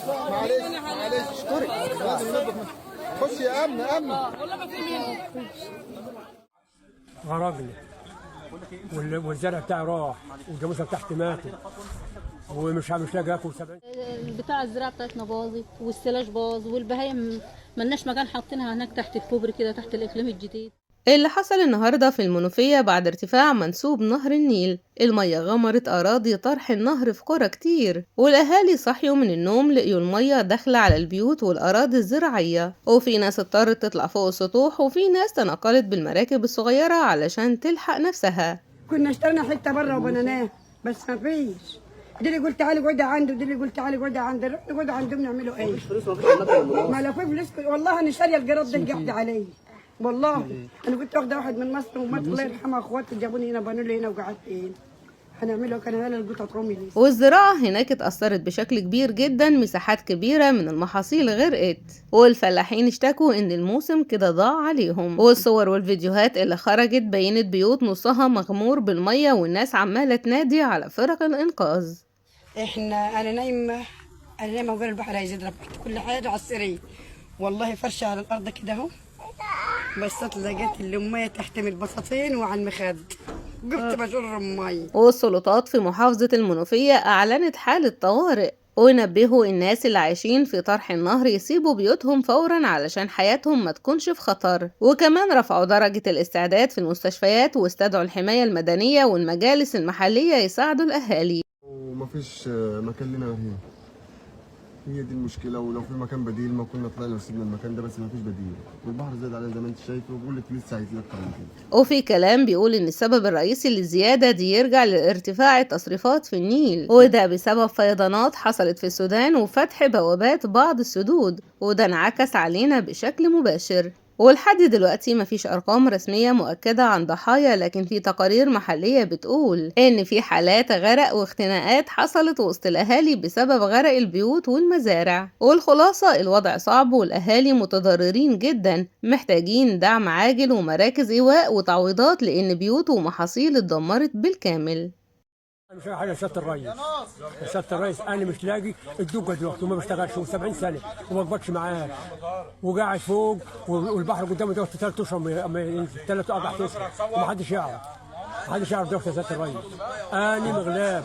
معلش معلش اشكري. خش يا امن. غرقني والزرع بتاعي راح والجاموسه بتاعتي ماتت ومش لاقي اكل. بتاع الزراعه بتاعتنا باظت والسلاج باظ والبهايم ملناش مكان حاطينها هناك تحت الكوبري كده تحت الاقليم الجديد. اللي حصل النهاردة في المنوفية بعد ارتفاع منسوب نهر النيل، المية غمرت أراضي طرح النهر في قرى كتير، والأهالي صحيوا من النوم لقيوا المية داخلة على البيوت والأراضي الزراعية، وفي ناس اضطرت تطلع فوق السطوح وفي ناس تنقلت بالمراكب الصغيرة علشان تلحق نفسها. كنا اشترينا حتة بره وبنيناها بس ما فيش. دي اللي قلت تعالي قعدي عنده ودي اللي قلت تعالي قعدي عنده، رحنا قعدوا عندهم نعملوا ايه؟ ما لا في فلوس والله انا شاريه الجراد ده قاعده علي. والله انا كنت واخده واحد من مصر ومات الله يرحمها، اخواتي جابوني هنا بنوا لي هنا وقعدت هنا. هنعمله كان هنا القطه ترومي لي. والزراعة هناك اتأثرت بشكل كبير جدا، مساحات كبيرة من المحاصيل غرقت، والفلاحين اشتكوا ان الموسم كده ضاع عليهم. والصور والفيديوهات اللي خرجت بينت بيوت نصها مغمور بالمية والناس عمالة تنادي على فرق الإنقاذ. انا نايمه وقال البحر هيزيد، ربحت كل حاجه على السرير والله فرشه على الارض كده اهو، بس لقيت الميه تحت من البساطين وعلى المخد قمت بجر الميه. والسلطات في محافظة المنوفية أعلنت حالة طوارئ ونبهوا الناس اللي عايشين في طرح النهر يسيبوا بيوتهم فورا علشان حياتهم ما تكونش في خطر، وكمان رفعوا درجة الاستعداد في المستشفيات واستدعوا الحماية المدنية والمجالس المحلية يساعدوا الأهالي. ومفيش مكان لنا هنا، هي دي المشكله. ولو في مكان بديل ما كنا طلعنا وسيبنا المكان ده، بس ما فيش بديل والبحر زاد علينا زي ما انت شايف، وبقول لك لسه عايزين اكتر من كده. وفي كلام بيقول ان السبب الرئيسي للزياده دي يرجع لارتفاع التصريفات في النيل، وده بسبب فيضانات حصلت في السودان وفتح بوابات بعض السدود، وده انعكس علينا بشكل مباشر. ولحد دلوقتي مفيش أرقام رسمية مؤكدة عن ضحايا، لكن في تقارير محلية بتقول إن في حالات غرق واختناقات حصلت وسط الأهالي بسبب غرق البيوت والمزارع. والخلاصة الوضع صعب والأهالي متضررين جدا، محتاجين دعم عاجل ومراكز إيواء وتعويضات لأن بيوت ومحاصيل اتدمرت بالكامل. مش حاجه سياده الرئيس. سياده الرئيس انا مش لاقي الدقه دلوقتي وما بشتغلش و70 سنه وما بقبضش معاه وقاعد فوق والبحر قدامي دلوقتي 3 اشهر 3 4 اشهر ومحدش يعرف. محدش يعرف دلوقتي يا سياده الرئيس. انا مغلاب.